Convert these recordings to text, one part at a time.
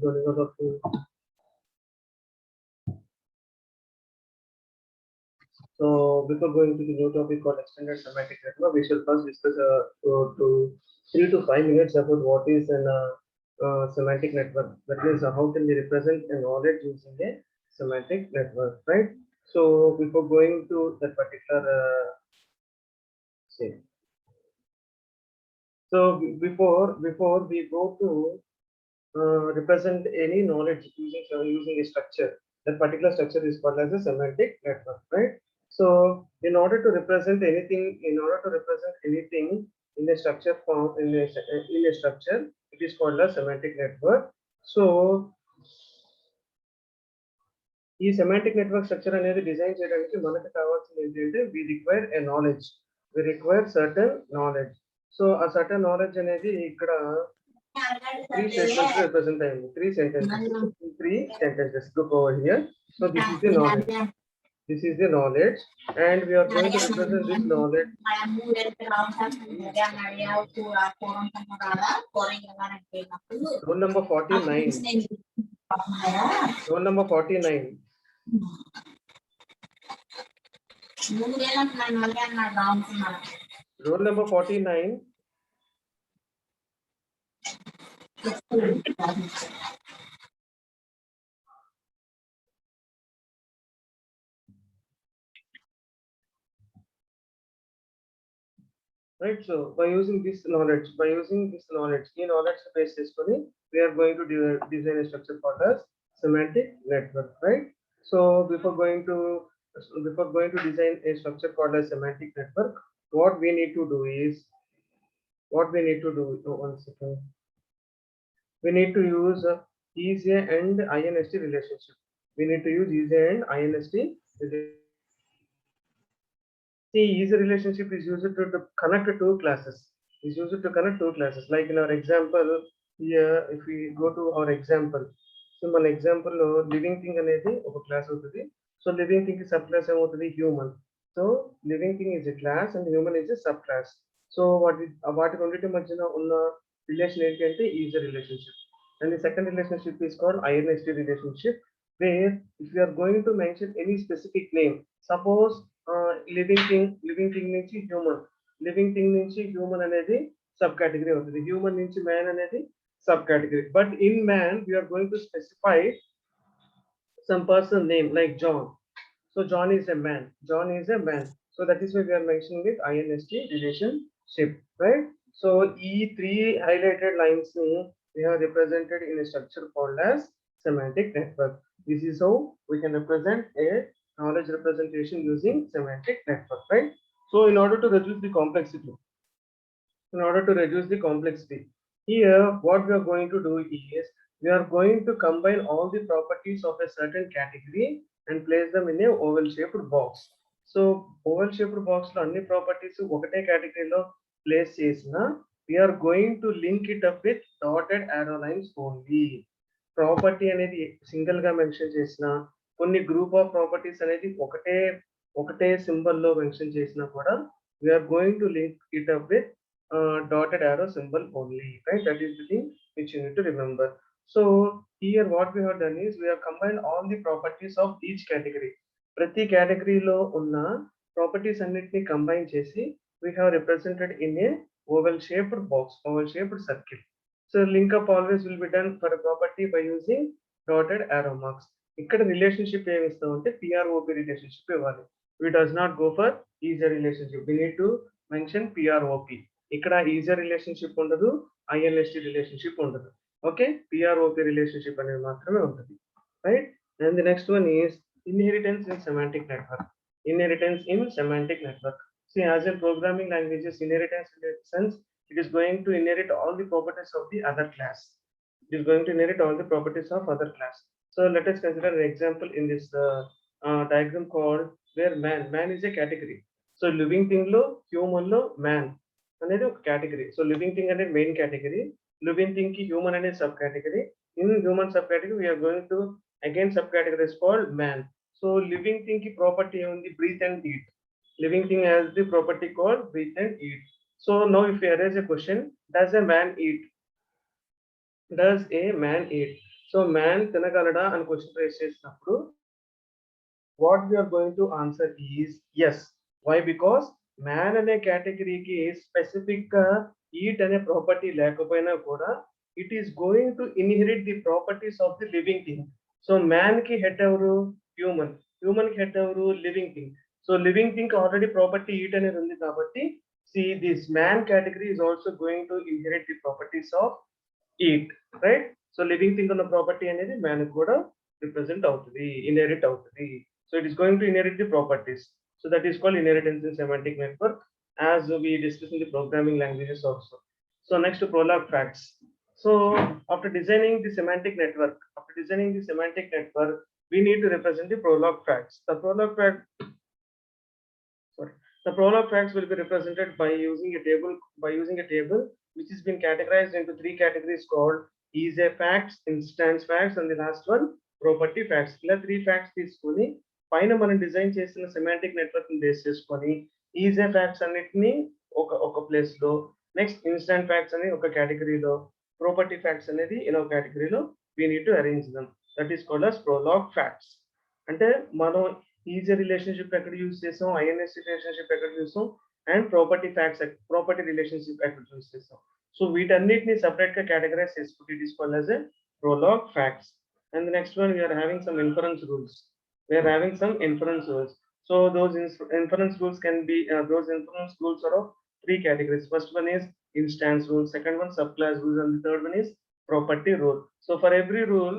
joining all of you. So before going to the new topic called extended semantic network, we should first discuss to 3 to 5 minutes about what is an semantic network. That means how can we represent a knowledge using a semantic network, right? So before going to that particular say, so before we go to represent any knowledge using a structure, that particular structure is called as a semantic network, right? So in order to represent anything in a structure form, in a structure, it is called a semantic network. So ఈ semantic network structure అనేది design చేయడానికి మనకు కావాల్సింది ఏంటంటే we require a knowledge, we require certain knowledge. So ఆ certain knowledge అనేది ఇక్కడ three statements represent అయింది, three sentences look over here. So this is the knowledge, this is the knowledge, and we are going to represent this knowledge. Roll number 49, roll number 49. Roll number 49. Right, so by using this knowledge, in knowledge base చేసుకొని we are going to design a structure called as semantic network, right? So before going to design a structure called as semantic network, what we need to do is, one second, we need to use ESA and INST relationship. We need to use ESA and INST relationship. See, ESA relationship is used to connect two classes. Like in our example here, if we go to our example, so మన example లో living thing అనేది ఒక class అవుతుంది. So living thing కి sub class ఏమవుతుంది, human. So living thing is a class and human is a sub class. So వాటి రెండింటి మధ్యన ఉన్న రిలేషన్ ఏంటి అంటే is relationship. And the second relationship is called INST relationship, where if you are going to mention any specific name, suppose living thing నుంచి human అనేది sub category అవుతుంది, human నుంచి మ్యాన్ అనేది sub category. But in man we are going to specify some person name like John. So John is a man. So that is why we are mentioning with INST relationship, right? So three highlighted lines we have represented in a structure called as semantic network. This is how we can represent a knowledge representation using semantic network, right? So in order to reduce the complexity, here what we are going to do is we are going to combine all the properties of a certain category and place them in a oval shaped box. So oval shaped box lo anni properties okate category lo place chesina, we are going to link it up with dotted arrow lines only. Property అనేది single గా mention చేసిన, కొన్ని group of properties అనేది ఒకటే symbol లో mention చేసినా కూడా we are going to link it up with dotted arrow symbol only, right? That is the thing which you need to remember. So here what we have done is we have combined all the properties of each category. ప్రతి కేటగిరీలో ఉన్న properties అన్నిటిని combine చేసి we have represented in a oval shaped box, oval shaped circle. So link up always will be done for a property by using dotted arrow marks. ఇక్కడ relationship ఏమి ఇస్తాం అంటే PROP relationship ఇవ్వాలి. We does not go for easier relationship. We need to mention PROP. ఇక్కడ easier relationship ఉండదు, INST relationship ఉండదు. Okay, PROP relationship అనేది మాత్రమే ఉంటుంది, right? And the next one is inheritance in semantic network. See, as in programming languages, inheritance in that sense, it is going to inherit all the properties of the other class. So let us consider an example in this diagram called where man is a category. So living thing lo, human lo, man అనేది ఒక category. So living thing అనేది main category, living thing ki human అనేది sub category. In human sub category we are going to again subcategory is called man. So living thing ki property ఉంది breathe and eat. Living thing has the property called breathe and eat. So now if you raise a question, does a man eat? So man తినగలడా అని question raise చేసినప్పుడు what we are going to answer is yes. Why? Because man అనే కేటగిరీకి specific గా eat అనే property లేకపోయినా కూడా it is going to inherit the properties of the living thing. So man కి హెడ్ ఎవరు? హ్యూమన్. హ్యూమన్ కి హెడ్ ఎవరు? Living thing. So living thing already property eat అనేది ఉంది కాబట్టి see this man category is also going to inherit the properties of eat, right? So living thing ఉన్న property అనేది man కూడా represent అవుతుంది, inherit అవుతుంది. So it is going to inherit the properties. So that is called inheritance in semantic network, as we discussed in the programming languages also. So next, prologue facts. So after designing the semantic network, we need to represent the prologue facts. The prologue facts will be represented by using a table which has been categorized into three categories called is a facts, instance facts, and the last one property facts. ఇలా three facts తీసుకొని పైన మనం design చేసిన semantic network ని base చేసుకొని easy facts అన్నిటిని ఒక place లో, నెక్స్ట్ ఇన్స్టాంట్ ఫ్యాక్ట్స్ అనేది ఒక కేటగిరీలో, ప్రాపర్టీ ఫ్యాక్ట్స్ అనేది ఇంకో కేటగిరీలో we need to arrange them. That is called as prologue facts. అంటే మనం ఈజీ రిలేషన్షిప్ ఎక్కడ యూజ్ చేసాం, ఐఎన్ఎస్ రిలేషన్షిప్ ఎక్కడ చూసాం, అండ్ ప్రాపర్టీ రిలేషన్షిప్ ఎక్కడ యూజ్ చేసాం. సో వీటన్నిటిని సెపరేట్ గా కేటగరైజ్ చేసుకుంటే it is called as a prologue facts. And the next one, we are having some inference rules. So those inference rules can be inference rules are of three categories. First one is instance rule, second one subclass rules, and the third one is property rule. So for every rule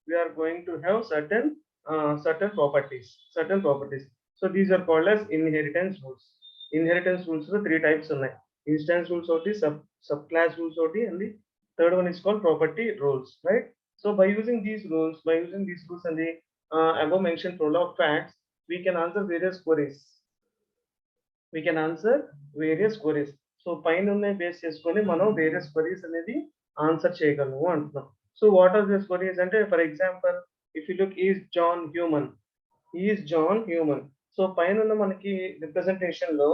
we are going to have certain properties. So these are called as inheritance rules. Three types ఉన్నాయి. Instance rules ఒకటి, subclass rules ఒకటి, and the third one is called property rules, right? So by using these rules and the above mentioned prologue facts, we can answer various queries. So పైన ఉన్న base చేసుకొని మనం various queries అనేది answer చేయగలము అంటున్నాం. So what are this queries అంటే, for example if you look is John human. So పైన ఉన్న మనకి రిప్రజెంటేషన్ లో,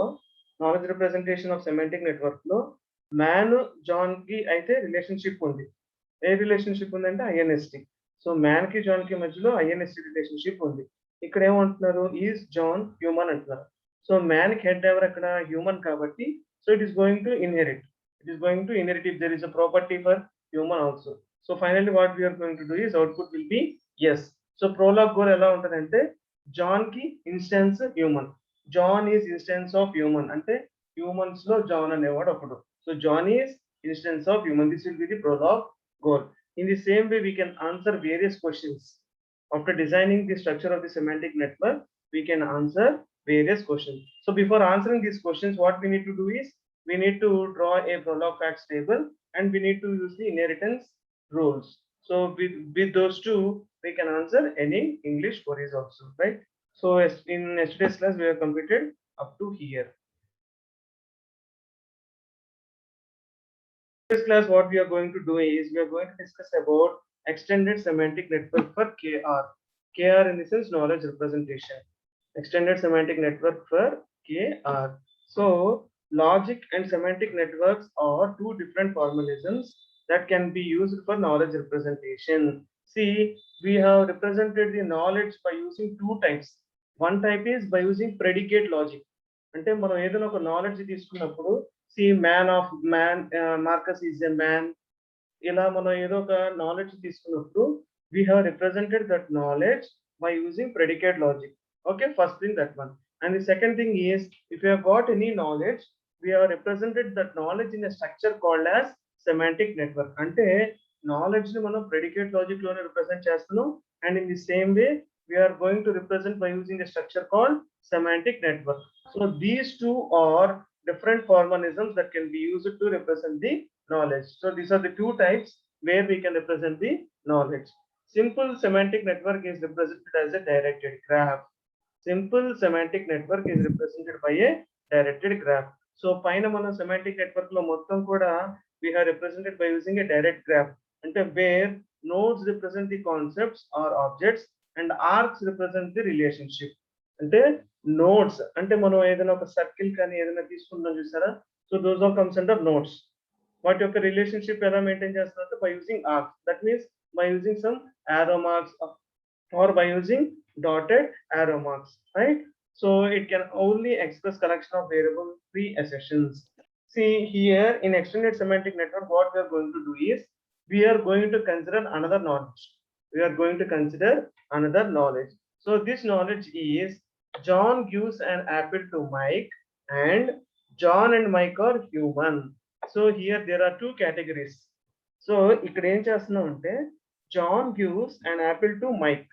knowledge representation of semantic network లో మ్యాన్ జాన్ కి అయితే రిలేషన్షిప్ ఉంది. ఏ రిలేషన్షిప్ ఉందంటే ఐఎన్ఎస్టి. సో మ్యాన్ కి జాన్ కి మధ్యలో ఐఎన్ఎస్టి రిలేషన్షిప్ ఉంది. ఇక్కడ ఏమంటున్నారు? ఈజ్ జాన్ హ్యూమన్ అంటున్నారు. సో మ్యాన్ కి హెడ్ ఎవరు అక్కడ? హ్యూమన్ కాబట్టి so it is going to inherit if there is a property for human also. So finally what we are going to do is output will be yes. So prologue goal ఎలా ఉంటదంటే, John కి instance human, John is instance of human అంటే humans లో John అనేవాడు ఒకడు. So John is instance of human. This will be the prologue goal. In the same way, we can answer various questions. After designing the structure of the semantic network, we can answer various questions. So before answering these questions, what we need to do is we need to draw a prologue facts table, and we need to use the inheritance rules. So with those two, we can answer any English queries also, right? So as in yesterday's class, we have completed up to here. This class, what we are going to do is we are going to discuss about extended semantic network for KR. KR in the sense knowledge representation. Extended semantic network for KR. So logic and semantic networks are two different formalisms that can be used for knowledge representation. See, we have represented the knowledge by using two types. One type is by using predicate logic. అంటే మనం ఏదైనా ఒక knowledge తీసుకున్నప్పుడు, see man Marcus is a man, ఇలా మనం ఏదో ఒక knowledge తీసుకున్నప్పుడు we have represented that knowledge by using predicate logic. Okay, first thing, that one. And the second thing is, if you have got any knowledge, we have represented that knowledge in a structure called as semantic network. అంటే knowledge ని మనం predicate logic లోనే represent చేస్తున్నాం, and in the same way we are going to represent by using a structure called semantic network. So these two are different formalisms that can be used to represent the knowledge. So these are the two types where we can represent the knowledge. Simple semantic network is represented as a directed graph. By a directed graph. So పైన మనం semantic network లో మొత్తం కూడా we have represented by using a direct graph. అంటే where nodes represent the concepts or objects and arcs represent the relationship. అంటే nodes అంటే మనం ఏదైనా ఒక సర్కిల్ కానీ ఏదైనా తీసుకుంటాం చూసారా, so those all comes under nodes. వాటి యొక్క రిలేషన్షిప్ ఎలా మెయింటైన్ చేస్తారంటే by using arcs. That means by using some arrow marks or by using dotted arrow marks, right? So it can only express collection of variable free assertions. See here in extended semantic network, what we are going to do is we are going to consider another knowledge. We are going to consider another knowledge. So this knowledge is John gives an apple to Mike and John and Mike are human. So here there are two categories. So ఇక్కడ ఏం చేస్తున్నాం అంటే John gives an apple to Mike.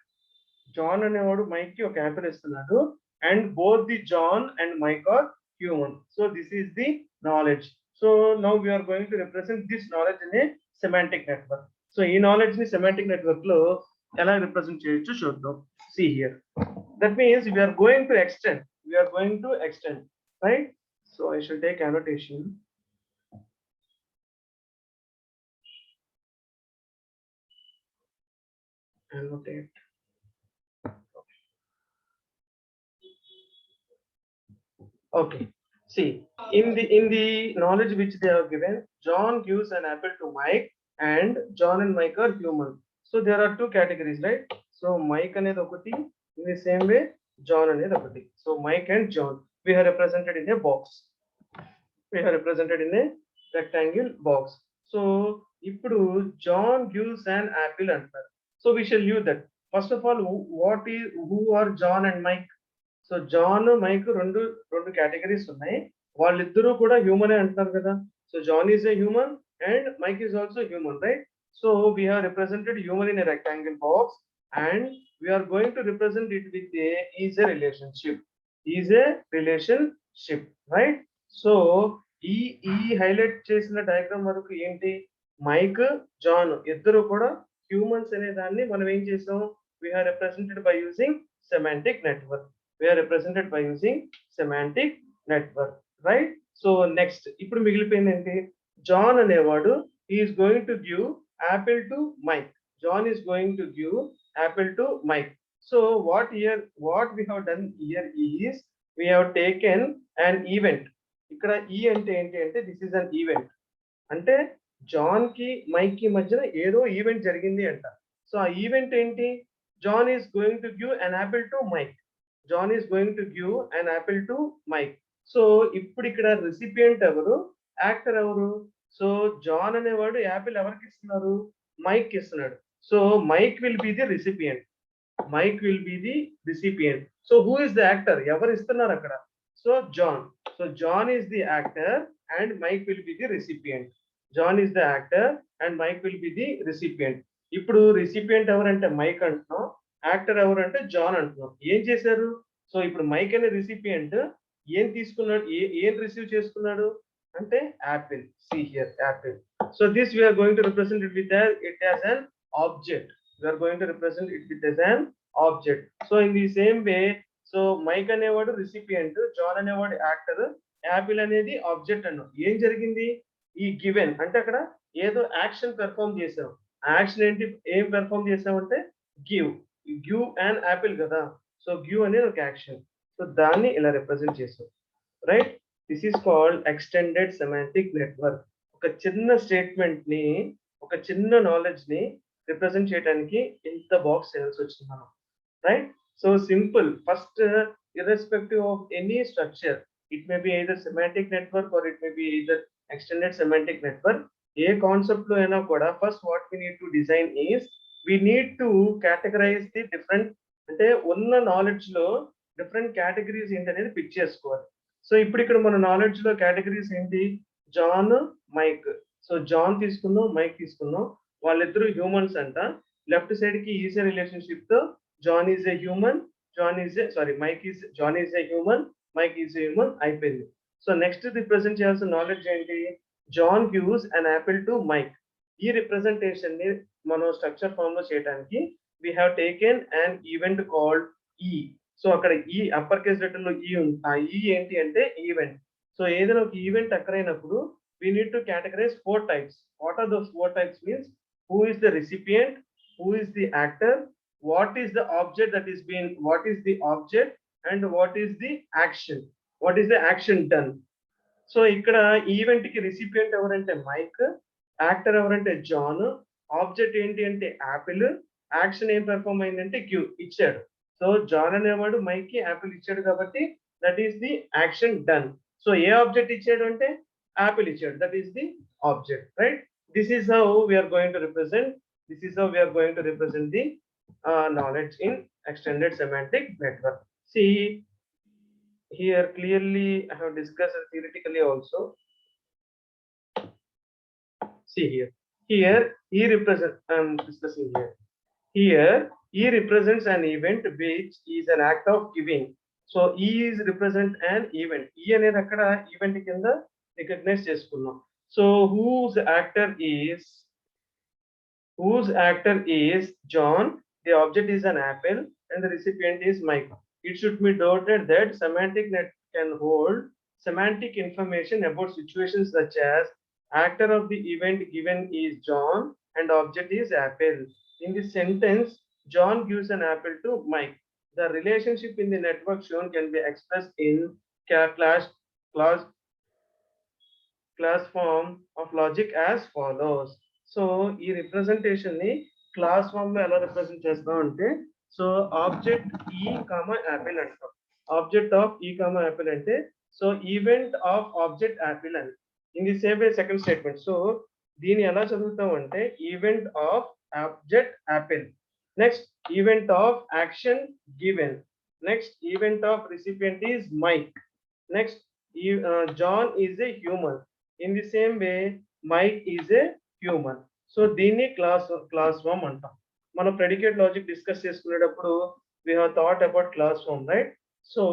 John అనేవాడు Mike కి ఒక apple ఇస్తున్నాడు and both the John and Mike are human. So this is the knowledge. So now we're going to represent this knowledge in a semantic network. So ఈ knowledge ని semantic network లో ఎలా represent చేయొచ్చు చూద్దాం. See here that means we're going to extend right. So I should take annotation. Annotate. Okay. See, in the knowledge which they have given, John gives an apple to Mike, and John and Mike are human. So there are two categories, right? So Mike అనేది ఒకటి, in the same way John అనేది ఒకటి. So Mike and John, we have represented in a box. We have represented in a rectangle box. So ఇప్పుడు John gives an apple అంటారు. So we shall use that. First of all, who are John and Mike? So John Mike రెండు categories ఉన్నాయి. వాళ్ళిద్దరూ కూడా human అంటున్నారు కదా. So John is a human and Mike is also human, right? So we have represented human in a rectangle box and we're going to represent it with is a relationship, right? So ఈ highlight చేసిన diagram వరకు ఏంటి, mic John ఇద్దరు కూడా humans అనే దాన్ని మనం ఏం చేసాం, we have represented by using semantic network. We are represented by using semantic network, right? So next, ఇప్పుడు మిగిలిపోయింది ఏంటి, జాన్ అనేవాడు he is going to give apple to Mike. John is going to give apple to Mike. So what we have done here is we have taken an event. ఇక్కడ ఈ అంటే ఏంటి అంటే this is an event. అంటే John కి mic కి మధ్యన ఏదో ఈవెంట్ జరిగింది అంట. సో ఆ ఈవెంట్ ఏంటి, John is going to give an apple to Mike. John is going to give an apple to Mike. So ఇప్పుడు ఇక్కడ రిసిపియంట్ ఎవరు, యాక్టర్ ఎవరు? సో జాన్ అనేవాడు యాపిల్ ఎవరికి ఇస్తున్నారు, మైక్ ఇస్తున్నాడు. So Mike will be the recipient. So who is the actor, ఎవరు ఇస్తున్నారు అక్కడ? So John. So John is the actor and Mike will be the recipient. John is the actor and Mike will be the recipient. ఇప్పుడు recipient ఎవరంటే Mike అంటున్నాం, actor ఎవరు అంటే John అంటున్నాం. ఏం చేశారు? సో ఇప్పుడు మైక్ అనే రిసిపియంట్ ఏం తీసుకున్నాడు, ఏం రిసీవ్ చేసుకున్నాడు అంటే Apple. See here Apple. So this we are going to represent it with it as an object. We are going to represent it with as an object. So in the same way, so Mike అనేవాడు recipient, John అనేవాడు actor, apple అనేది object అన్నాం. ఏం జరిగింది, ఈ given అంటే అక్కడ ఏదో యాక్షన్ పెర్ఫార్మ్ చేసాం. యాక్షన్ ఏంటి, ఏం పెర్ఫార్మ్ చేసామంటే గివ్ అండ్ యాపిల్ కదా. సో గివ్ అనేది ఒక యాక్షన్. సో దాన్ని ఇలా రిప్రజెంట్ చేసాం, right? This is called extended semantic network. ఒక చిన్న స్టేట్మెంట్ ని, ఒక చిన్న నాలెడ్జ్ ని రిప్రజెంట్ చేయడానికి ఇంత బాక్స్ చేయాల్సి వచ్చింది మనం, right? So simple. First irrespective of any structure, it may be either semantic network or it may be either extended semantic network. ఏ కాన్సెప్ట్ లో అయినా కూడా first what we need to design is we need to categorize the different, అంటే ఉన్న knowledge లో different categories ఏంటి అనేది pick చేసుకోవాలి. సో ఇప్పుడు ఇక్కడ మన నాలెడ్జ్ లో కేటగిరీస్ ఏంటి, జాన్ మైక్. సో జాన్ తీసుకుందాం, మైక్ తీసుకుందాం, వాళ్ళిద్దరు హ్యూమన్స్ అంట. లెఫ్ట్ సైడ్ కి ఈజ్ రిలేషన్షిప్ తో John is a human, John is a human, Mike is a human అయిపోయింది. సో నెక్స్ట్ రిప్రజెంట్ చేయాల్సిన నాలెడ్జ్ ఏంటి, John gives an apple to Mike. ఈ రిప్రజెంటేషన్ ని మనం స్ట్రక్చర్ ఫామ్ లో చేయడానికి we have taken an event called E. So అక్కడ ఈ అప్పర్ కేస్ లెటర్ లో ఈ ఉంది. ఆ ఈ ఏంటి అంటే ఈవెంట్. సో ఏదైనా ఒక ఈవెంట్ అక్కర్ అయినప్పుడు we need to categorize 4 types. What are those 4 types means, who is the recipient, who is the actor, what is the object that is being, what is the object and what is the action done. So ఇక్కడ event కి recipient ఎవరంటే Mike, actor ఎవరంటే John, object ఏంటి అంటే apple, action ఏం perform అయిందంటే క్యూ ఇచ్చాడు. సో జాన్ అనేవాడు మైక్ కి యాపిల్ ఇచ్చాడు కాబట్టి that is the action done. So ఏ ఆబ్జెక్ట్ ఇచ్చాడు అంటే యాపిల్ ఇచ్చాడు, that is the object, right? This is how we're going to represent, this is how we're going to represent the knowledge in extended semantic network. See here clearly I have discussed theoretically also. See here. Here, E represents, I'm discussing here. Here, E represents an event which is an act of giving. So, E is represent an event. E అనేది అక్కడ event కింద recognize చేసుకున్నాం. So, whose actor is John, the object is an apple, and the recipient is Mike. It should be noted that semantic net can hold semantic information about situations such as actor of the event given is John and object is apple. In this sentence, John gives an apple to Mike. The relationship in the network shown can be expressed in class form of logic as follows. So ఈ representation ని class form లో ఎలా represent చేస్తాం అంటే, so object E comma apple అంటాం. Object of E comma apple అంటే so event of object apple అని. In the same way second statement. So దీన్ని ఎలా చదువుతాం అంటే event of object apple, next event of action given, next event of recipient is Mike, next John is a human. In the same way, Mike is a human. So దీన్ని class form అంటాం. మనం predicate logic discuss చేసుకునేటప్పుడు we have thought about class form, right? So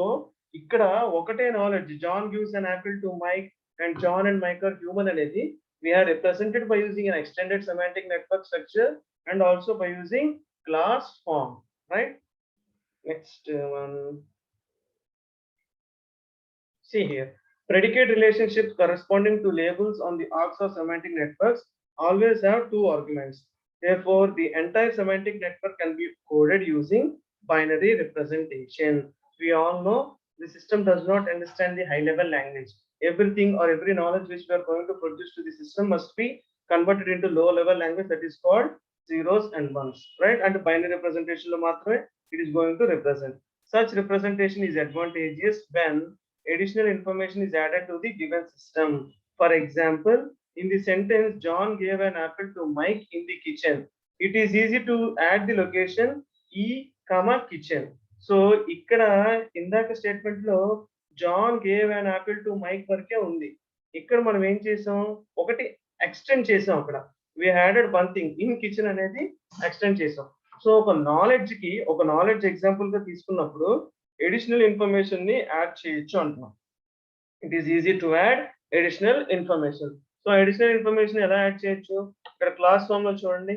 ఇక్కడ ఒకటే నాలెడ్జ్, John gives an apple to Mike and John and Mike are human అనేది we are represented by using an extended semantic network structure and also by using class form, right? Next one. See here. Predicate relationships corresponding to labels on the arcs of semantic networks always have two arguments. Therefore, the entire semantic network can be coded using binary representation. We all know the system does not understand the high-level language. Everything or every knowledge which we are going to produce to the system must be converted into low-level language that is called zeros and ones, right? And binary representation lo matrame it is going to represent. Such representation is advantageous when additional information is added to the given system. For example, in the sentence, John gave an apple to Mike in the kitchen. It is easy to add the location E, kitchen. So, ఇక్కడ ఇందాక statement లో John gave an apple to Mike వరకే ఉంది. ఇక్కడ మనం ఏం చేసాం, ఒకటి ఎక్స్టెండ్ చేసాం. అక్కడ we added one thing, in kitchen అనేది ఎక్స్టెండ్ చేసాం. సో ఒక నాలెడ్జ్ ఎగ్జాంపుల్ గా తీసుకున్నప్పుడు అడిషనల్ ఇన్ఫర్మేషన్ ని యాడ్ చేయొచ్చు అంటున్నాం. It is easy to add additional information. So additional information ఎలా యాడ్ చేయొచ్చు, ఇక్కడ క్లాస్ ఫామ్ లో చూడండి,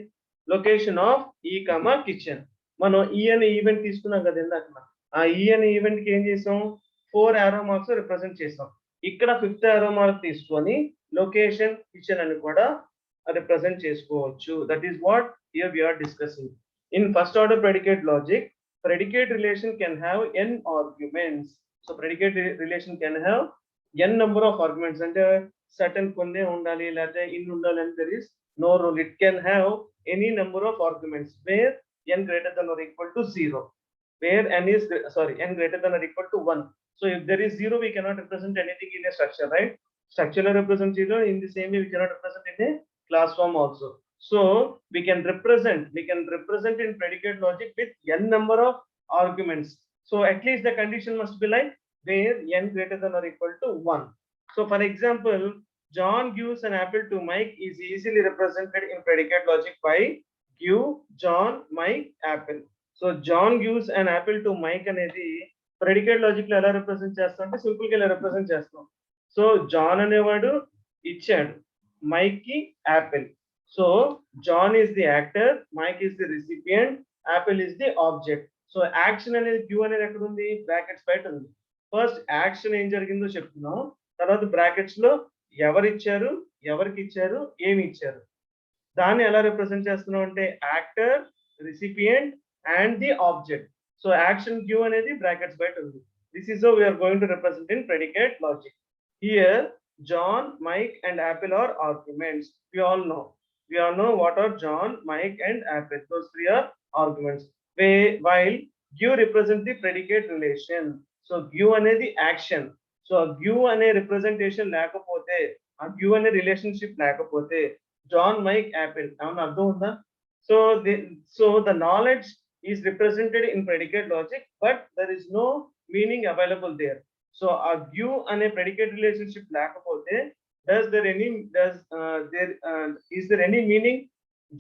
location of E comma kitchen. మనం ఈ అనే ఈవెంట్ తీసుకున్నాం కదా ఇందాక, ఆ ఈ అనే ఈవెంట్ కి ఏం చేసాం, 4 arrow marks రిప్రజెంట్ చేసాం. ఇక్కడ 5th arrow mark తీసుకొని లొకేషన్ కిచెన్ అని కూడా రిప్రజెంట్ చేసుకోవచ్చు. That is what here we are discussing. In first order predicate logic, predicate relation can have n arguments. So predicate relation can have n number of arguments. And certain konne undali late in undali, and there is no rule. It can have any number of arguments where n greater than or equal to 0, where n greater than or equal to 1. So if there is 0, we cannot represent anything in a structure, right? Structure represent 0. In the same way, we cannot represent in a class form also. So we can represent in predicate logic with n number of arguments. So at least the condition must be like where n greater than or equal to 1. So for example, John gives an apple to Mike is easily represented in predicate logic by give John Mike apple. So John gives an apple to Mike అనేది predicate logic లో ఎలా represent చేస్తాం అంటే simple గా ఇలా represent చేస్తాం. So John అనేవాడు ఇచ్చాడు మైక్ కి Apple. So John is the actor, Mike is the recipient, apple is the object. So action అనేది Q అనేది ఎక్కడ ఉంది, బ్రాకెట్స్ బయట ఉంది. ఫస్ట్ యాక్షన్ ఏం జరిగిందో చెప్తున్నాం, తర్వాత బ్రాకెట్స్ లో ఎవరు ఇచ్చారు, ఎవరికి ఇచ్చారు, ఏమి ఇచ్చారు, దాన్ని ఎలా రిప్రజెంట్ చేస్తున్నాం అంటే actor, recipient and the object. So action Q అనేది బ్రాకెట్స్ బయట ఉంది. This is how we are going to represent in predicate logic. Here John, Mike and apple are arguments. We all know. we all know what are John, Mike, and Apple. Those three are arguments. While give represent the predicate relation. So give అనేది action. So give అనే representation లేకపోతే ఆ give అనే relationship లేకపోతే John, Mike, Apple ఏమన్నా అర్థం ఉందా? So the knowledge is represented in predicate logic, but there is no meaning available there. So a give అనే predicate relationship లేకపోతే is there any meaning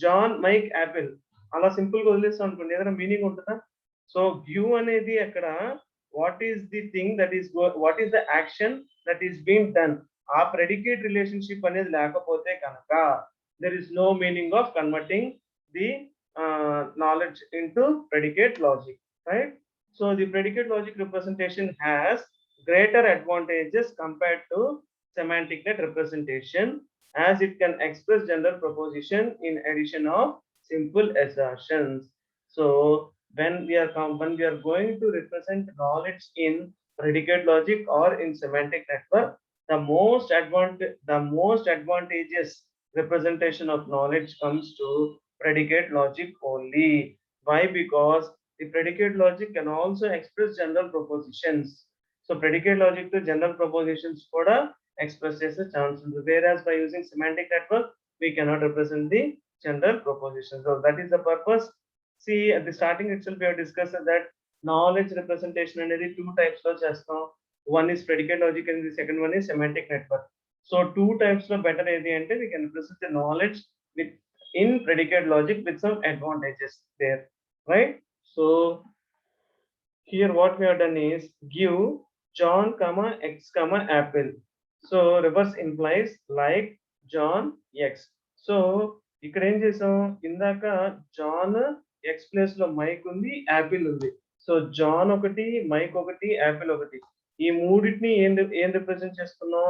John, Mike, Apple అలా simple గా వదిలేస్తాం అనుకోండి ఏదైనా మీనింగ్ ఉంటుందా? సో give అనేది అక్కడ what is the thing that is what is the action that is being done ఆ predicate relationship అనేది లేకపోతే కనుక there is no meaning of converting the knowledge into predicate logic, right? So the predicate logic representation has greater advantages compared to semantic net representation as it can express general proposition in addition of simple assertions. So when we are going to represent knowledge in predicate logic or in semantic network, the most advantageous representation of knowledge comes to predicate logic only. Why? Because the predicate logic can also express general propositions. So predicate logic to general propositions కూడా express చేసే chance ఉంది. Whereas by using semantic network, we cannot represent the general propositions. So that is the purpose. See, at the starting itself, we have discussed that knowledge representation అనేది two types లో చేస్తాం. One is predicate logic and the second one is semantic network. So two types లో better ఏది అంటే we can represent the knowledge with in predicate logic with some advantages there, right? So here what we have done is give John, X, Apple. So reverse implies like John X. So ఇక్కడ ఏం చేసాం ఇందాక John X place లో Mike ఉంది apple ఉంది. So John ఒకటి Mike ఒకటి apple ఒకటి ఈ మూడింటిని ఏం రిప్రజెంట్ చేస్తున్నాం?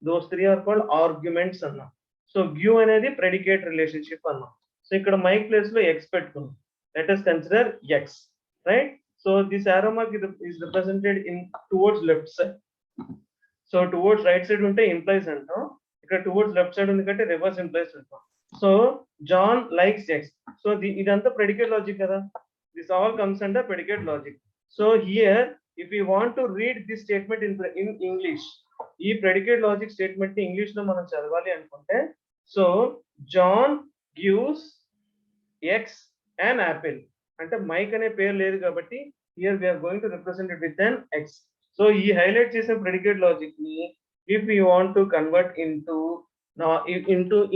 Those three are called arguments అన్నాం. సో గివ్ అనేది ప్రెడికేట్ రిలేషన్షిప్ అన్నాం. సో ఇక్కడ మైక్ ప్లేస్ లో ఎక్స్ పెట్టుకున్నాం. Let us consider X, right? So this arrow mark is represented in towards left side. So towards right side unte implies antam, ikkada towards left side undi kante reverse implies antam. So John likes X. So idantha predicate logic kada. This all comes under predicate logic. So here if we want to read this statement in English, ee predicate logic statement ni English lo manam chadavali anukunte, so John gives X and Apple. అంటే mic అనే పేరు లేదు కాబట్టి here we are going to represent it with an X. So ఈ highlight చేసిన predicate logic ని if we want to convert into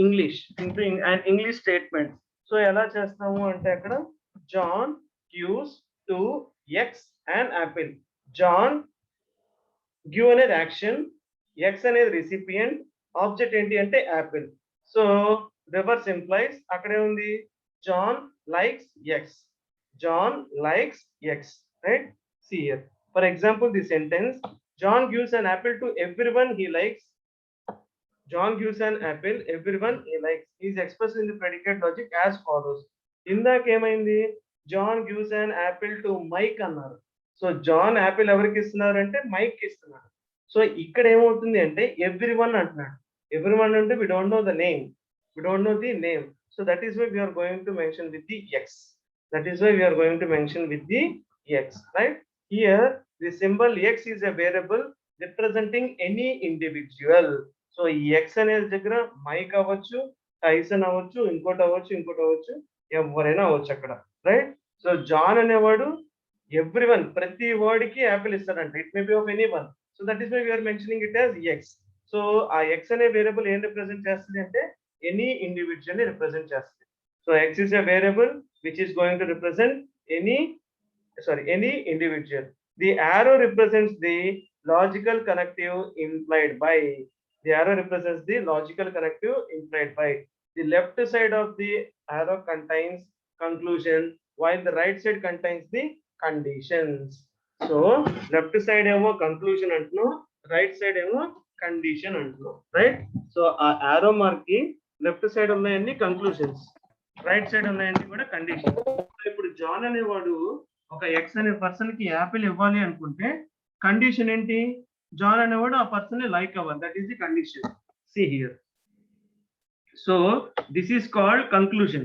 English, into an English statement, so ఎలా చేస్తాము అంటే అక్కడ John gives to X and Apple. John give అనేది action, X అనేది recipient, object ఏంటి అంటే యాపిల్. సో రివర్స్ ఇంప్లైస్ అక్కడే ఉంది John likes X. John likes X, right? See here. For example, the sentence John gives an apple to everyone he likes. John gives an apple everyone he likes is expressed in the predicate logic as follows. ఇందాక ఏమైంది? John gives an apple to Mike అన్నారు. So John Apple ఎవరికి ఇస్తున్నారు అంటే mic కి ఇస్తున్నారు. So ఇక్కడ ఏమవుతుంది అంటే ఎవ్రీవన్ అంటున్నాడు. ఎవ్రీవన్ అంటే we don't know the name. We don't know the name. So that is why we are going to mention with the X. That is why we are going to mention with the X, right? Here the symbol X is a variable representing any individual. So X అనేది దగ్గర mic అవ్వచ్చు, Tyson అవ్వచ్చు, ఇంకోటి అవ్వచ్చు, ఎవరైనా అవ్వచ్చు అక్కడ, right? So John అనేవాడు ఎవ్రీవన్, ప్రతి వర్డ్ కి యాపిల్ ఇస్తాడంట. It may be of any one. So that is why we are mentioning it as X. సో ఆ ఎక్స్ అనే వేరియబుల్ ఏం రిప్రజెంట్ చేస్తుంది అంటే ఎనీ ఇండివిజువల్ ని రిప్రజెంట్ చేస్తుంది. So X is a variable which is going to represent any individual. The arrow represents the logical connective implied by. The arrow represents the logical connective implied by. The left side of the arrow contains conclusion while the right side contains the conditions. So left side emo conclusion antuno, right side emo condition antuno, right? So arrow mark ki left side unnayani conclusions, right side ఉన్నాయండి కూడా condition. ఇప్పుడు John అనేవాడు ఒక X అనే person కి Apple ఇవ్వాలి అనుకుంటే condition ఏంటి? జాన్ అనేవాడు ఆ పర్సన్ ని లైక్ అవ్వాలి. That is the condition. See here. So this is called conclusion.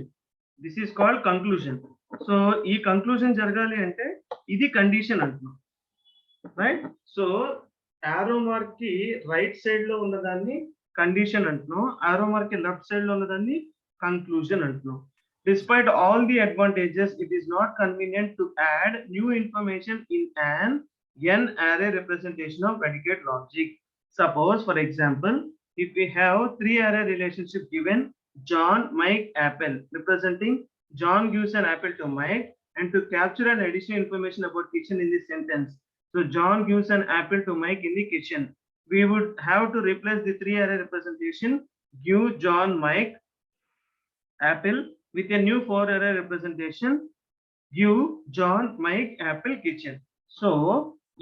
This is called conclusion. So ఈ conclusion జరగాలి అంటే ఇది condition అంటున్నాం, right? So arrow mark కి రైట్ సైడ్ లో ఉన్నదాన్ని కండిషన్ అంటున్నాం, arrow mark కి లెఫ్ట్ సైడ్ లో ఉన్నదాన్ని conclusion అంటున్నాం. Despite all the advantages, it is not convenient to add new information in an n-array representation of predicate logic. Suppose, for example, if we have three array relationship given John, Mike, Apple, representing John gives an apple to Mike, and to capture an additional information about kitchen in this sentence. So John gives an apple to Mike in the kitchen. We would have to replace the three array representation, give John, Mike, apple, with a new four array representation, give John, Mike, apple, kitchen. So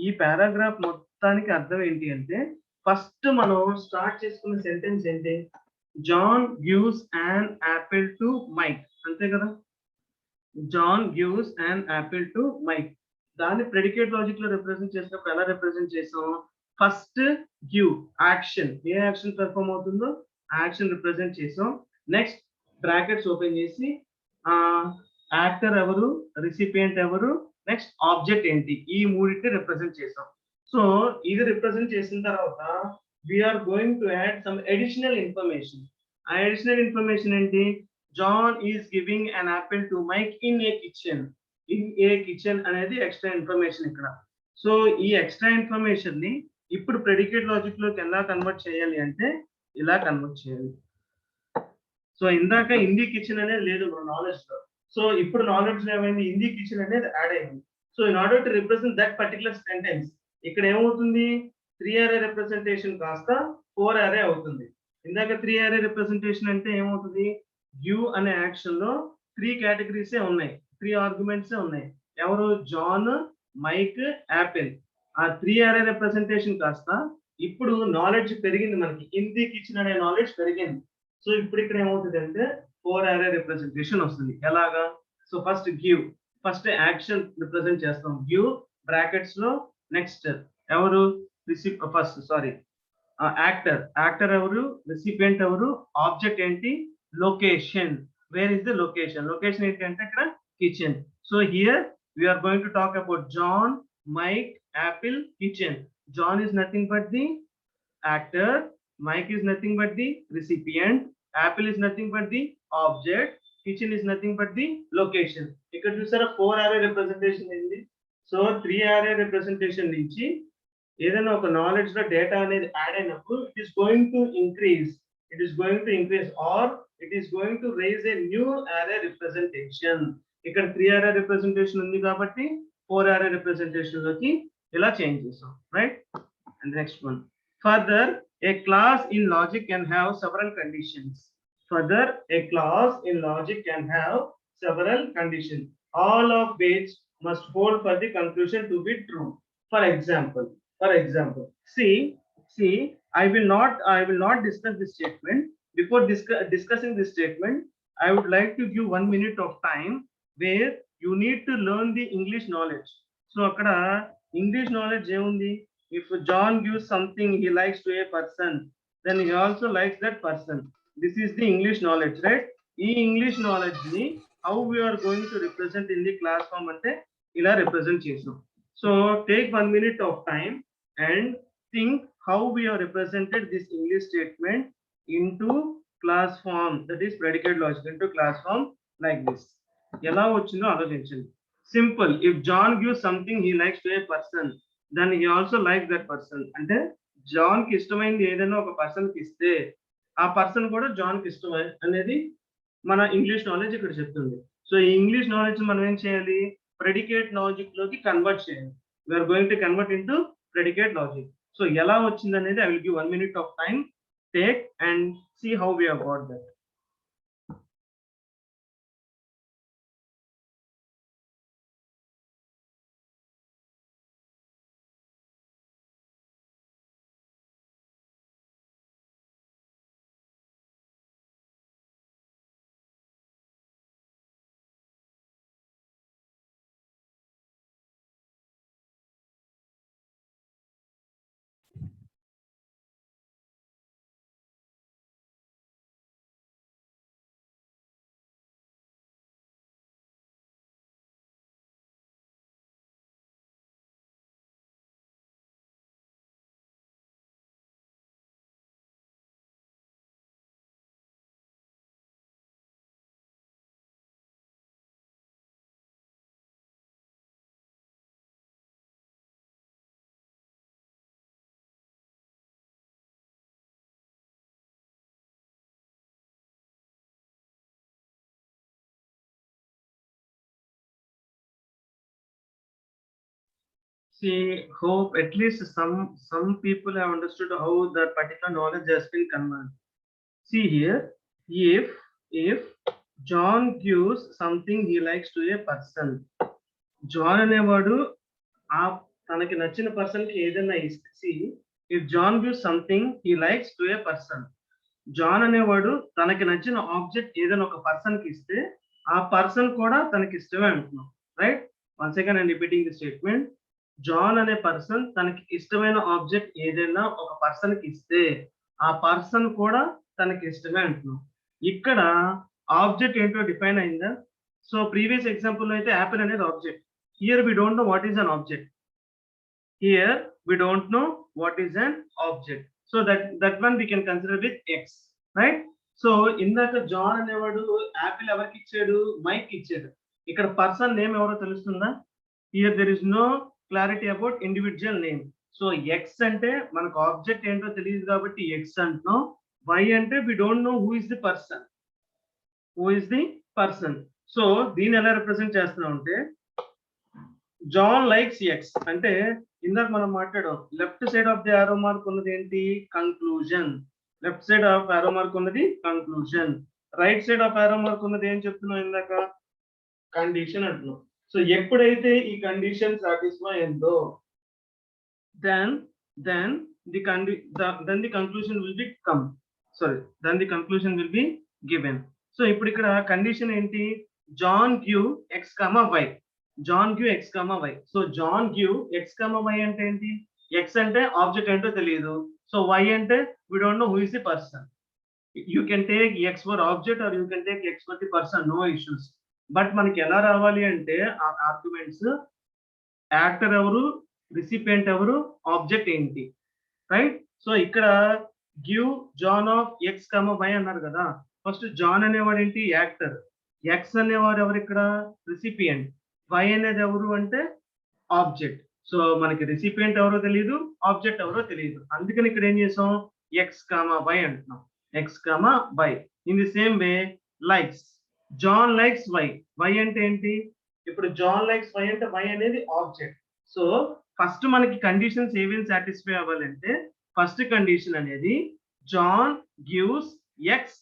ఈ paragraph మొత్తానికి అర్థం ఏంటి అంటే, first మనం start చేసుకున్న sentence ఏంటి, John gives an apple to Mike, అంతే కదా. John gives an apple to Mike, దాన్ని ప్రెడికేట్ లాజిక్ లో రిప్రజెంట్ చేసినప్పుడు ఎలా రిప్రజెంట్ చేసాం, ఫస్ట్ గివ్ యాక్షన్, ఏ యాక్షన్ పెర్ఫార్మ్ అవుతుందో యాక్షన్ రిప్రజెంట్ చేసాం. నెక్స్ట్ బ్రాకెట్స్ ఓపెన్ చేసి యాక్టర్ ఎవరు, రిసిపియంట్ ఎవరు, నెక్స్ట్ ఆబ్జెక్ట్ ఏంటి, ఈ మూడింటిని రిప్రజెంట్ చేసాం. సో ఇది రిప్రజెంట్ చేసిన తర్వాత we're going to add some additional information. ఆ అడిషనల్ ఇన్ఫర్మేషన్ ఏంటి, John is giving an apple to Mike in a kitchen. In a kitchen అనేది ఎక్స్ట్రా ఇన్ఫర్మేషన్ ఇక్కడ. సో ఈ ఎక్స్ట్రా ఇన్ఫర్మేషన్ ని ఇప్పుడు ప్రెడికేట్ లాజిక్ లోకి ఎలా కన్వర్ట్ చేయాలి అంటే ఇలా కన్వర్ట్ చేయాలి. సో ఇందాక హిందీ కిచెన్ అనేది లేదు మన నాలెడ్జ్ లో, సో ఇప్పుడు నాలెడ్జ్ లో ఏమైంది, హిందీ కిచెన్ అనేది యాడ్ అయింది. So in order to represent that particular sentence, ఇక్కడ ఏమవుతుంది, త్రీ అరే రిప్రజెంటేషన్ కాస్త ఫోర్ అరే అవుతుంది. ఇందాక త్రీ అరే రిప్రజెంటేషన్ అంటే ఏమవుతుంది, గివ్ అనే యాక్షన్ లో త్రీ కేటగిరీసే ఉన్నాయి, త్రీ ఆర్గ్యుమెంట్సే ఉన్నాయి. ఎవరు, జాన్, మైక్, యాపిల్. ఆ త్రీ అరే రిప్రజెంటేషన్ కాస్త ఇప్పుడు నాలెడ్జ్ పెరిగింది, మనకి హిందీ కిచెన్ అనే నాలెడ్జ్ పెరిగింది. సో ఇప్పుడు ఇక్కడ ఏమవుతుంది అంటే ఫోర్ అరే రిప్రజెంటేషన్ వస్తుంది. ఎలాగా, so first give, first action represent చేస్తాం, గివ్ బ్రాకెట్స్ లో, నెక్స్ట్ ఎవరు, ఫస్ట్ సారీ యాక్టర్, యాక్టర్ ఎవరు, రిసిపియంట్ ఎవరు, ఆబ్జెక్ట్ ఏంటి, location, where is the location, location ఏంటి అంటే ఇక్కడ kitchen. So here we're going to talk about John, Mike, apple, kitchen. John is nothing but the actor, Mike is nothing but the recipient, Apple is nothing but the object, kitchen is nothing but the location. ఇక్కడ చూసారా four array representation ఏంది. So three array representation నుంచి ఏదైనా ఒక knowledge లో data అనేది add అయినప్పుడు it is going to increase, it is going to increase or it is going to raise a new array representation. ఇక్కడ త్రీ array representation ఉంది కాబట్టి ఫోర్ array representation లోకి ఇలా చేంజ్ చేసాం, right. And next one, further a class in logic can have several conditions. Further, a class in logic can have several conditions, all of which must hold for the conclusion to be true. For example, see, I will not discuss this statement. Before discussing this statement, I would like to give 1 minute of time where you need to learn the English knowledge. So akkada English knowledge ఏముంది, if John gives something he likes to a person, then he also likes that person. This is the English knowledge, right? ఈ English knowledge ni how we are going to represent in the class form ante ila represent చేసాం. So take 1 minute of time and think how we have represented this English statement into class form, that is predicate logic into class form like this. ఎలా వచ్చిందో ఆలోచించండి. Simple, if John gives something he likes to a person, then he also likes that person. అంటే John కి ఇష్టమైంది ఏదైనా ఒక person కి ఇస్తే ఆ పర్సన్ కూడా జాన్ కి ఇష్టమై అనేది మన ఇంగ్లీష్ నాలెడ్జ్ ఇక్కడ చెప్తుంది. సో ఈ ఇంగ్లీష్ నాలెడ్జ్ మనం ఏం చేయాలి, ప్రెడికేట్ లాజిక్ లోకి కన్వర్ట్ చేయాలి. We're going to convert into predicate logic. So ఎలా వచ్చింది అనేది I will give 1 minute of time, take and see how we have got that. See, hope at least some people have understood how that particular knowledge has been conveyed. See here, if John gives something he likes to a person, John అనేవాడు ఆ తనకి నచ్చిన person కి ఏదైనా ఇస్తే, see, if John gives something he likes to a person, John అనేవాడు తనకి నచ్చిన ఆబ్జెక్ట్ ఏదైనా ఒక పర్సన్ కి ఇస్తే ఆ పర్సన్ కూడా తనకి ఇష్టమే అంటున్నాం, right? Once again I repeating the statement. John అనే పర్సన్ తనకి ఇష్టమైన ఆబ్జెక్ట్ ఏదైనా ఒక పర్సన్ కి ఇస్తే ఆ పర్సన్ కూడా తనకి ఇష్టమే అంటున్నాం. ఇక్కడ ఆబ్జెక్ట్ ఏంటో డిఫైన్ అయిందా? సో ప్రీవియస్ ఎగ్జాంపుల్ లో అయితే యాపిల్ అనేది object. Here we don't know what is an object. Here we don't know what is an object. So that one we can consider with X, right? So ఇందాక John అనేవాడు apple ఎవరికి ఇచ్చాడు? Mike ఇచ్చాడు. ఇక్కడ person name ఎవరో తెలుస్తుందా? Here there is no clarity about individual name. So X అంటే మనకు ఆబ్జెక్ట్ ఏంటో తెలియదు కాబట్టి ఎక్స్ అంటున్నాం. వై అంటే we don't know who is the person. So దీన్ని ఎలా రిప్రజెంట్ చేస్తున్నాం అంటే జాన్ లైక్స్ ఎక్స్ అంటే ఇందాక మనం మాట్లాడాం, left side of the arrow mark ఉన్నది ఏంటి? Conclusion. Left side of arrow mark ఉన్నది conclusion. Right side of arrow mark ఉన్నది ఏం చెప్తున్నాం ఇందాక? కండిషన్ అంటున్నాం. సో ఎప్పుడైతే ఈ కండిషన్ సాటిస్ఫై అయిందో then the conclusion will be conclusion will be given. So ఇప్పుడు ఇక్కడ కండిషన్ ఏంటి? John give X comma Y. John give X comma Y. So John give X comma Y అంటే ఏంటి? X అంటే object ఏంటో తెలియదు. So Y అంటే we don't know who is the person. You can take X for object or you can take X for the person, no issues. But మనకి ఎలా రావాలి అంటే ఆ ఆర్గ్యుమెంట్స్, యాక్టర్ ఎవరు, రిసిపియంట్ ఎవరు, ఆబ్జెక్ట్ ఏంటి, రైట్? సో ఇక్కడ give John of X comma Y అన్నారు కదా. ఫస్ట్ జాన్ అనేవాడు ఏంటి? యాక్టర్. ఎక్స్ అనేవాడు ఎవరు ఇక్కడ? రిసిపియంట్. వై అనేది ఎవరు అంటే ఆబ్జెక్ట్. సో మనకి రిసిపియంట్ ఎవరో తెలియదు, ఆబ్జెక్ట్ ఎవరో తెలియదు. అందుకని ఇక్కడ ఏం చేసాం? ఎక్స్ కామా వై అంటున్నాం. X comma Y. In the same way likes. John likes Y. Y అంటే ఏంటి? ఇప్పుడు జాన్ లైక్స్ వై అంటే వై అనేది ఆబ్జెక్ట్. సో ఫస్ట్ మనకి కండిషన్స్ ఏమేమి సాటిస్ఫై అవ్వాలంటే ఫస్ట్ కండిషన్ అనేది జాన్ గివ్స్ ఎక్స్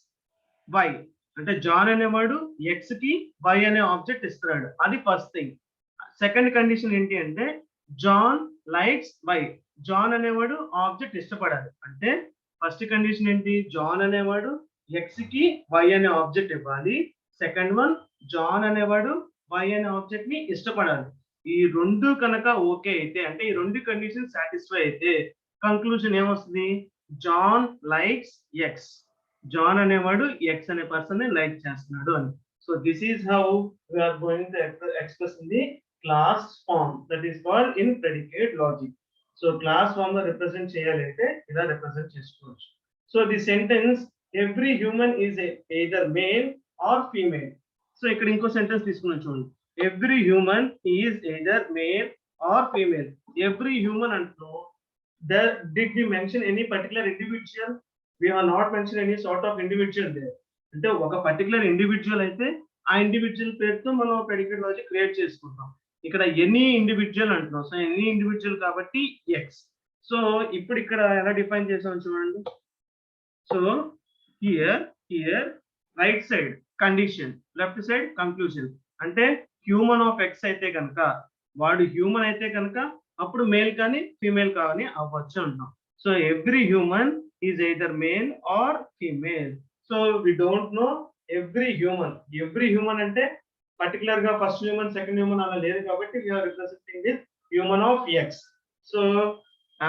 వై అంటే జాన్ అనేవాడు ఎక్స్ కి వై అనే ఆబ్జెక్ట్ ఇస్తున్నాడు, అది ఫస్ట్ థింగ్. సెకండ్ కండిషన్ ఏంటి అంటే జాన్ లైక్స్ వై. జాన్ అనేవాడు ఆబ్జెక్ట్ ఇష్టపడాలి. అంటే ఫస్ట్ కండిషన్ ఏంటి? జాన్ అనేవాడు ఎక్స్ కి వై అనే ఆబ్జెక్ట్ ఇవ్వాలి. సెకండ్ వన్, జాన్ అనేవాడు వై అనే ఆబ్జెక్ట్ ని ఇష్టపడాలి. ఈ రెండు కనుక ఓకే అయితే, అంటే ఈ రెండు కండిషన్ సాటిస్ఫై అయితే కంక్లూజన్ ఏమొస్తుంది? John likes X. జాన్ అనేవాడు ఎక్స్ అనే పర్సన్ ని లైక్ చేస్తున్నాడు అని. So this is how we are going to express in the clause form, that is called in predicate logic. So clause form లో represent చేయాలంటే ఇలా represent చేసుకోవచ్చు. So the sentence every human is either male or female. So ఇక్కడ ఇంకో sentence తీసుకున్నాం చూడండి. Every human is either male or female. Every human అంటూ did we mention any particular individual? We have not mention any sort of individual there. అంటే ఒక particular individual అయితే ఆ individual పేరుతో మనం ప్రెడికేట్ లాజిక్ క్రియేట్ చేసుకుంటాం. ఇక్కడ ఎనీ ఇండివిజువల్ అంటున్నాం. సో ఎనీ ఇండివిజువల్ కాబట్టి ఎక్స్. సో ఇప్పుడు ఇక్కడ ఎలా డిఫైన్ చేసాం చూడండి. So here right side condition, left side conclusion. అంటే హ్యూమన్ ఆఫ్ ఎక్స్ అయితే కనుక, వాడు హ్యూమన్ అయితే కనుక అప్పుడు మేల్ కానీ ఫీమేల్ కానీ అవ్వచ్చు అంటాం. So every human is either male or female. So we don't know every human. Every human అంటే పర్టికులర్ గా ఫస్ట్ హ్యూమన్ సెకండ్ హ్యూమన్ అలా లేదు కాబట్టి we are representing this human of X. So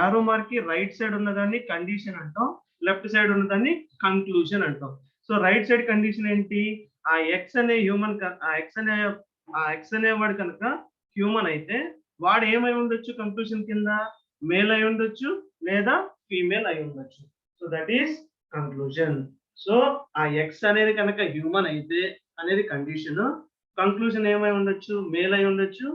arrow mark కి right side ఉన్నదాన్ని condition అంటాం, left side ఉన్నదాన్ని conclusion అంటాం. సో రైట్ సైడ్ కండిషన్ ఏంటి? ఆ ఎక్స్ అనే హ్యూమన్, ఆ ఎక్స్ అనేవాడు కనుక హ్యూమన్ అయితే వాడు ఏమై ఉండొచ్చు? కంక్లూజన్ కింద మేల్ అయి ఉండొచ్చు లేదా ఫీమేల్ అయి ఉండొచ్చు. So that is conclusion. So ఆ ఎక్స్ అనేది కనుక హ్యూమన్ అయితే అనేది కండిషన్. కంక్లూజన్ ఏమై ఉండొచ్చు? మేల్ అయి ఉండొచ్చు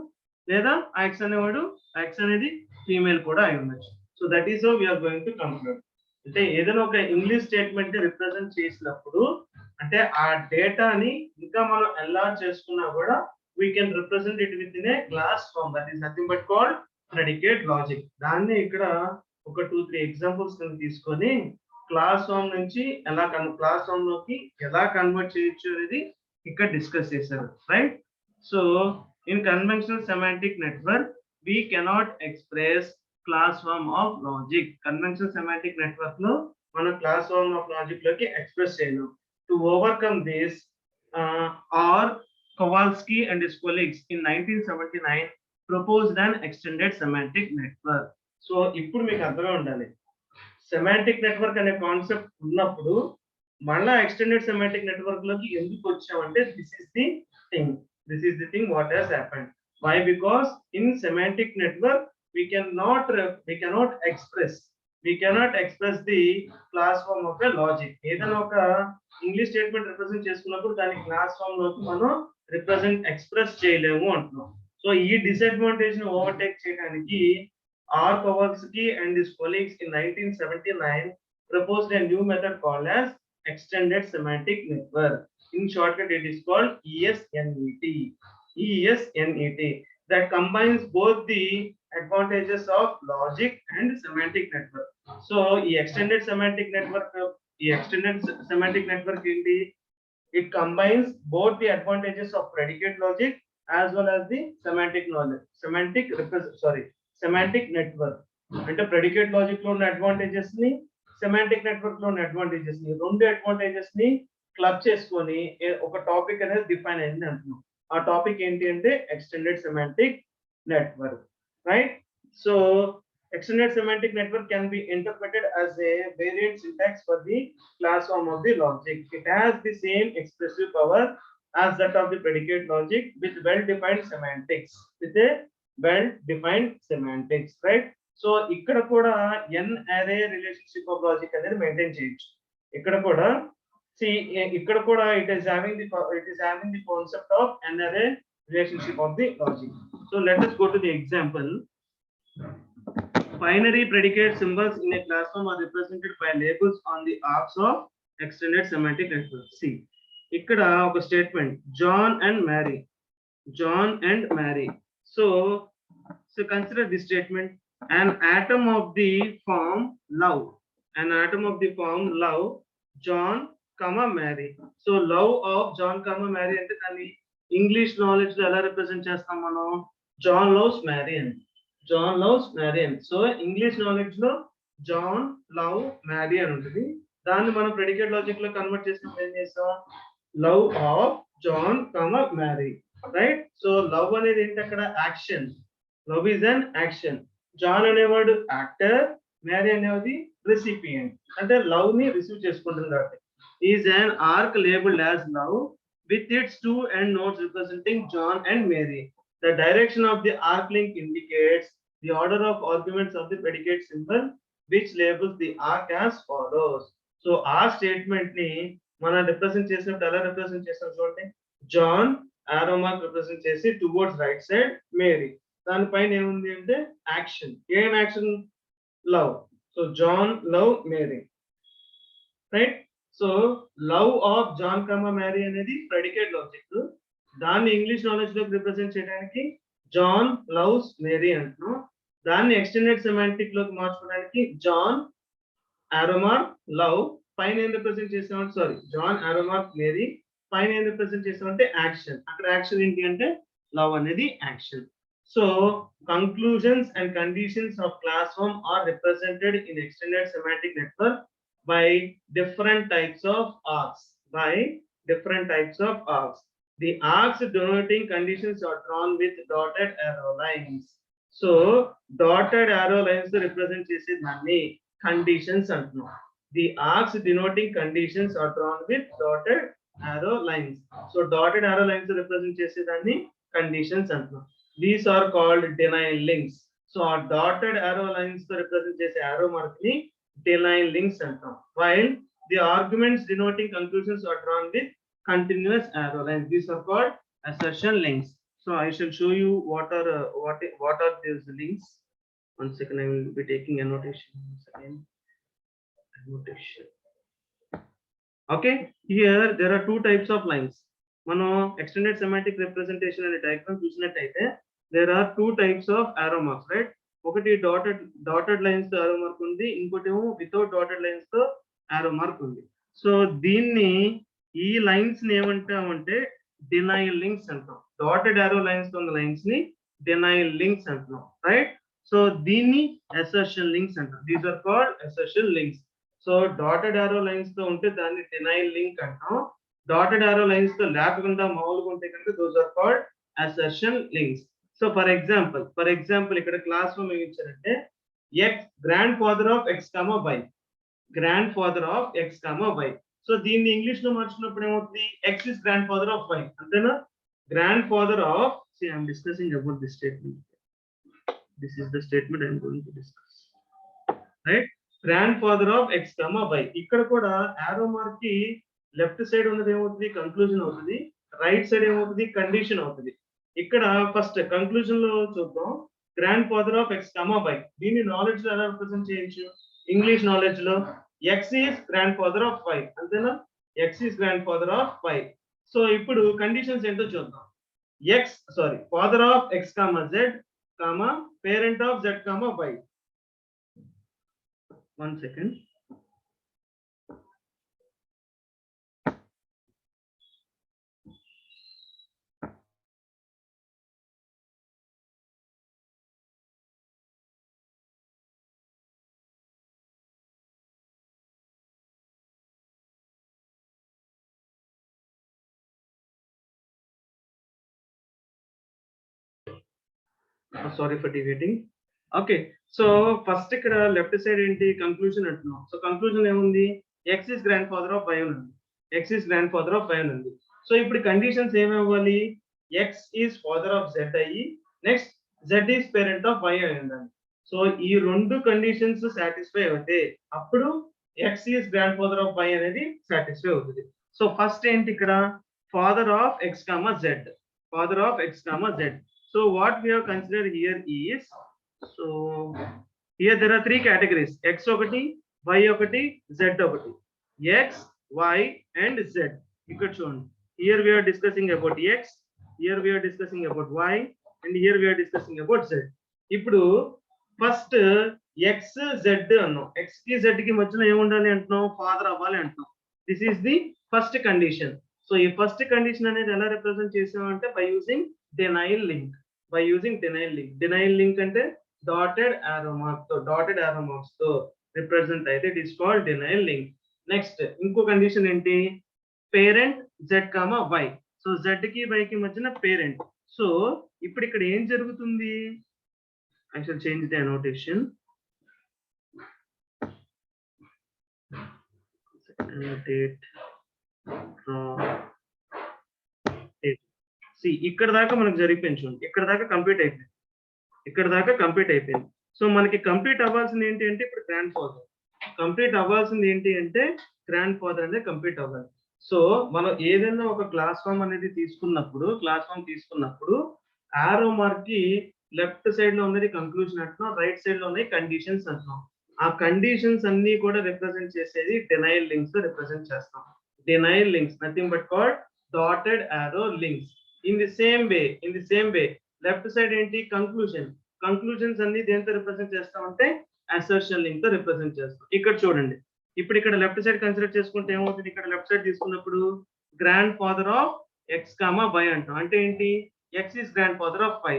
లేదా ఆ ఎక్స్ అనేవాడు, ఆ ఎక్స్ అనేది ఫీమేల్ కూడా అయి ఉండొచ్చు. So that is how we are going to conclude. అంటే ఏదైనా ఒక ఇంగ్లీష్ స్టేట్మెంట్ రిప్రజెంట్ చేసినప్పుడు అంటే ఆ డేటాని ఇంకా మనం ఎలా చేసుకున్నా కూడా we can represent it within a class form, that is nothing but called predicate logic. దాన్ని ఇక్కడ ఒక 2-3 ఎగ్జాంపుల్స్ తీసుకొని క్లాస్ ఫామ్ నుంచి క్లాస్ ఫామ్ లోకి ఎలా కన్వర్ట్ చేయొచ్చు అనేది ఇక్కడ డిస్కస్ చేశారు, right? So in conventional semantic network we cannot express class form of logic. Conventional semantic network లో మనం class form of logic లోకి express చేయలేం. To overcome this, R. Kowalski and his colleagues in 1979 proposed an extended semantic network. So ఇప్పుడు మీకు అర్థమే ఉండాలి, semantic network అనే concept ఉన్నప్పుడు మళ్ళా ఎక్స్టెండెడ్ సెమాంటిక్ నెట్వర్క్ లోకి ఎందుకు వచ్చామంటే this is the thing what has happened. Why? Because in semantic network we cannot express the class form of a logic. ఏదైనా ఒక ఇంగ్లీష్ స్టేట్మెంట్ రిప్రజెంట్ చేసుకున్నప్పుడు దాని క్లాస్ ఫామ్ లోకి మనం ఎక్స్ప్రెస్ చేయలేము అంటున్నాం. సో ఈ డిసడ్వాంటేజ్ ని ఓవర్టేక్ చేయడానికి R. Kowalski and his colleagues in 1979 proposed a new method called as extended semantic network. In shortcut it is called ESNET, that combines both the advantages of logic and semantic network. So the extended semantic network it combines both the advantages of predicate logic as well as the semantic network. అంటే predicate logic లో ఉన్న advantages ని semantic network లో ఉన్న advantages ని రెండు advantages ని club చేసుకొని ఒక టాపిక్ అనేది డిఫైన్ అయింది అంటున్నాం. ఆ టాపిక్ ఏంటి అంటే extended semantic network, right? So extended semantic network can be interpreted as a variant syntax for the class form of the logic. It has the same expressive power as that of the predicate logic with well-defined semantics, right? So ఇక్కడ కూడా n array relationship of logic అనేది maintain చేయొచ్చు. ఇక్కడ కూడా it is having the concept of n array relationship of the logic. So let us go to the example. Binary predicate symbols in a class form are represented by labels on the arcs of extended semantic network. See, ikkada oka statement John and Mary. So consider this statement: an atom of the form love, John, Mary. So love of John, Mary ante dani English knowledge lo ela represent chestam manam John loves Mary and so English knowledge లో John love marry అని ఉంటుంది. దాన్ని మనం predicate logic లో convert చేసినప్పుడు ఏం చేస్తాం? Love of John Mary, right? So love అనేది ఏంటి? అక్కడ action. Love is an action. John అనేవాడు యాక్టర్, మ్యారీ అనేది రెసిపియంట్, అంటే లవ్ ని రిసీవ్ చేసుకుంటుంది కాబట్టి. Is an arc labelled as love with its 2 end nodes representing John and Mary. The direction of the arc link indicates the order of arguments of the predicate symbol, which labels the arc as follows. So our statement ni mana represent చేసినప్పుడు ఎలా represent చేస్తాం చూడండి. John arrow mark represent చేసి towards right side Mary. దాని పైన ఏముంది అంటే action. ఏం action? Love. So John love Mary, right? So love of John Mary అనేది ప్రెడికేట్ లాజిక్. దాన్ని ఇంగ్లీష్ నాలెడ్జ్ లో రిప్రజెంట్ చేయడానికి జాన్ లవ్స్ మేరీ అంటున్నాం. దాన్ని ఎక్స్టెండెడ్ సెమాంటిక్ లోకి మార్చుకోవడానికి జాన్ ఆరోమార్క్ లవ్ పైన ఏం రిప్రజెంట్ చేస్తామంటే జాన్ ఆరోమార్క్ మేరీ పైన ఏం రిప్రజెంట్ చేస్తామంటే యాక్షన్. అక్కడ యాక్షన్ ఏంటి అంటే లవ్ అనేది action. So conclusions and conditions of clause form are represented in extended semantic network by different types of arcs. The arcs denoting conditions are drawn with dotted arrow lines. So dotted arrow lines represent chesedi conditions antunnam. The arcs denoting conditions are drawn with dotted arrow lines. So dotted arrow lines represent chesedi conditions antunnam. These are called denial links. So our dotted arrow lines represent chese arrow mark ni denial links antam, while the arguments denoting conclusions are drawn with continuous arrow lines. These are called assertion links. So I shall show you what are these links. One second, I will be taking annotation. Okay, here there are two types of lines. Mano extended semantic representation and diagram chusinattaithe there are two types of arrow marks, right? ఒకటి dotted lines తో ఆరో mark ఉంది, ఇంకోటి ఏమో without dotted lines తో ఆరో mark ఉంది. So దీన్ని ఈ లైన్స్ ని ఏమంటామంటే డినైల్ లింక్స్ అంటాం. డాటెడ్ ఆరో లైన్స్ తో ఉన్న లైన్స్ ని డినైల్ లింక్స్ అంటున్నాం, రైట్? సో దీన్ని అసర్షన్ లింక్స్ అంటాం. These are called assertion links. So dotted arrow lines తో ఉంటే దాన్ని డినైల్ లింక్ అంటాం. డాటెడ్ ఆరో లైన్స్ తో లేకుండా మామూలుగా ఉంటే కనుక those are called assertion links. So for example ఇక్కడ క్లాస్ రూమ్ ఏమి ఇచ్చారంటే X grandfather of X comma Y, grandfather of X comma Y. So దీన్ని ఇంగ్లీష్ లో మార్చుకున్నప్పుడు ఏమవుతుంది, X is grandfather of Y, అంతేనా? Grandfather of, see I'm discussing about this statement. This is the statement I am going to discuss, right? Grandfather of x comma y. ఇక్కడ కూడా arrow mark కి left side ఉన్నది ఏమవుతుంది, conclusion అవుతుంది. Right side ఏమవుతుంది, condition అవుతుంది. ఇక్కడ first conclusion లో చూద్దాం. Grandfather of X comma Y, దీన్ని నాలెడ్జ్ లో ఎలా రిప్రజెంట్ చేయొచ్చు, ఇంగ్లీష్ నాలెడ్జ్ లో X is grandfather of Y, అంతేనా? X is grandfather of Y. So ఇప్పుడు కండిషన్స్ ఏంటో చూద్దాం. Father of X comma Z comma parent of Z comma Y. 1 second. Sorry for deviating. Okay, so first ఇక్కడ left side ఏంటి, conclusion అంటున్నాం. So conclusion ఏముంది, X is grandfather of Y ఉంది, X is grandfather of Y ఉంది. So ఇప్పుడు conditions ఏమవ్వాలి, X is father of Z అయ్యి, next Z is parent of Y అయి ఉండాలి. సో ఈ రెండు కండిషన్స్ సాటిస్ఫై అవుతాయి, అప్పుడు X is grandfather of Y అనేది సాటిస్ఫై అవుతుంది. సో ఫస్ట్ ఏంటి ఇక్కడ, father of X comma Z, father of X comma Z. So what we have considered here is, so here there are three categories, x ఒకటి, y ఒకటి, z ఒకటి. x, y and z. ఇక్కడ చూడండి, here we are discussing about x, here we are discussing about y and here we are discussing about z. ఇప్పుడు first x z అన్నాం, x కి z కి మధ్యలో ఏముండాలి అంటున్నాం, ఫాదర్ అవ్వాలి అంటున్నాం. This is the first condition. So ఈ ఫస్ట్ కండిషన్ అనేది ఎలా రిప్రజెంట్ చేసామంటే by using denial link. By using denial link అంటే డాటెడ్ arrow marks తో రిప్రజెంట్ అయితే it is called denial link. Next ఇంకో కండిషన్ ఏంటి, parent z comma y. So z కి y కి మధ్యన పేరెంట్. సో ఇప్పుడు ఇక్కడ ఏం జరుగుతుంది, I shall change the annotation. Annotate draw. ఇక్కడ దాకా మనకు జరిగిపోయింది చూడండి, ఇక్కడ దాకా కంప్లీట్ అయిపోయింది. సో మనకి కంప్లీట్ అవ్వాల్సింది ఏంటి అంటే ఇప్పుడు గ్రాండ్ ఫాదర్ అనేది కంప్లీట్ అవ్వాలి. సో మనం ఏదైనా ఒక క్లాస్ ఫామ్ అనేది తీసుకున్నప్పుడు ఆరో మార్క్ కి లెఫ్ట్ సైడ్ లో ఉన్నది కంక్లూజన్ అంటున్నాం, రైట్ సైడ్ లో ఉన్నది కండిషన్స్ అంటున్నాం. ఆ కండిషన్స్ అన్ని కూడా రిప్రజెంట్ చేసేది డినైల్ లింక్స్ తో రిప్రజెంట్ చేస్తాం. Denial links nothing but called dotted arrow links. In the same way left side ఏంటి, కంక్లూజన్స్ అన్ని దేంతో రిప్రజెంట్ చేస్తామంటే అసర్షన్ లింక్ తో రిప్రజెంట్ చేస్తాం. ఇక్కడ చూడండి, ఇప్పుడు ఇక్కడ లెఫ్ట్ సైడ్ కన్సిడర్ చేసుకుంటే ఏమవుతుంది, ఇక్కడ లెఫ్ట్ సైడ్ తీసుకున్నప్పుడు grandfather of X comma Y అంటాం. అంటే ఏంటి, X is grandfather of Y.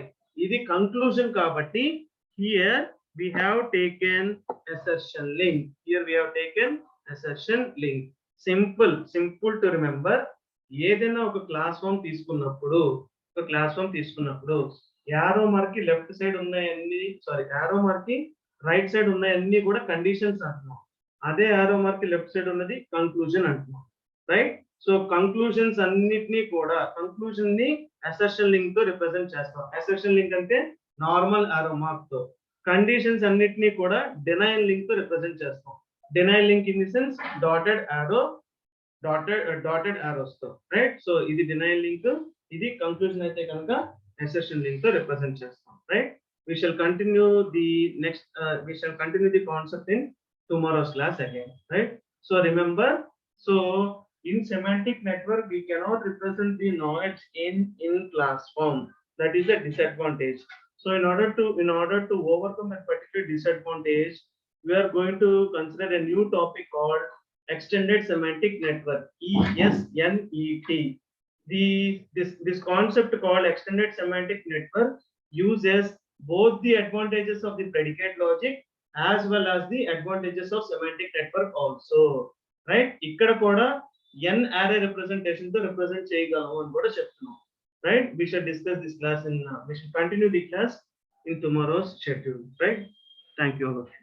ఇది కంక్లూజన్ కాబట్టి here we have taken assertion link. Simple to remember. ఏదైనా ఒక క్లాస్ ఫామ్ తీసుకున్నప్పుడు యారో మార్క్ కి లెఫ్ట్ సైడ్ ఉన్నాయన్ని యారో మార్క్ కి రైట్ సైడ్ ఉన్నాయన్ని కూడా కండిషన్స్ అంటున్నాం. అదే యారో మార్క్ కి లెఫ్ట్ సైడ్ ఉన్నది కంక్లూజన్ అంటున్నాం, రైట్? సో కంక్లూజన్స్ అన్నిటినీ కూడా కంక్లూజన్ ని అసర్షన్ లింక్ తో రిప్రజెంట్ చేస్తాం. అసర్షన్ లింక్ అంటే నార్మల్ యారో మార్క్ తో, కండిషన్స్ అన్నిటినీ కూడా డినైల్ లింక్ తో రిప్రజెంట్ చేస్తాం. Denial link in the sense dotted arrows తో, రైట్? సో ఇది డినైల్ లింక్, ఇది కంక్లూజన్ అయితే కనుక అసర్షన్ లింక్ తో రిప్రజెంట్ చేస్తాం, right? We shall continue the concept in tomorrow's class again, right? So remember, so in semantic network we cannot represent the knowledge in class form. That is a disadvantage. So in order to overcome that particular disadvantage, we are going to consider a new topic called extended semantic network, ESNET. This concept called extended semantic network uses both the advantages of the predicate logic as well as the advantages of semantic network also. Right? ఇక్కడ కూడా n array representation తో represent చేయగలము అని కూడా చెప్తున్నాం. Right? We should discuss this class we should continue the class in tomorrow's schedule. Right? Thank you all of you.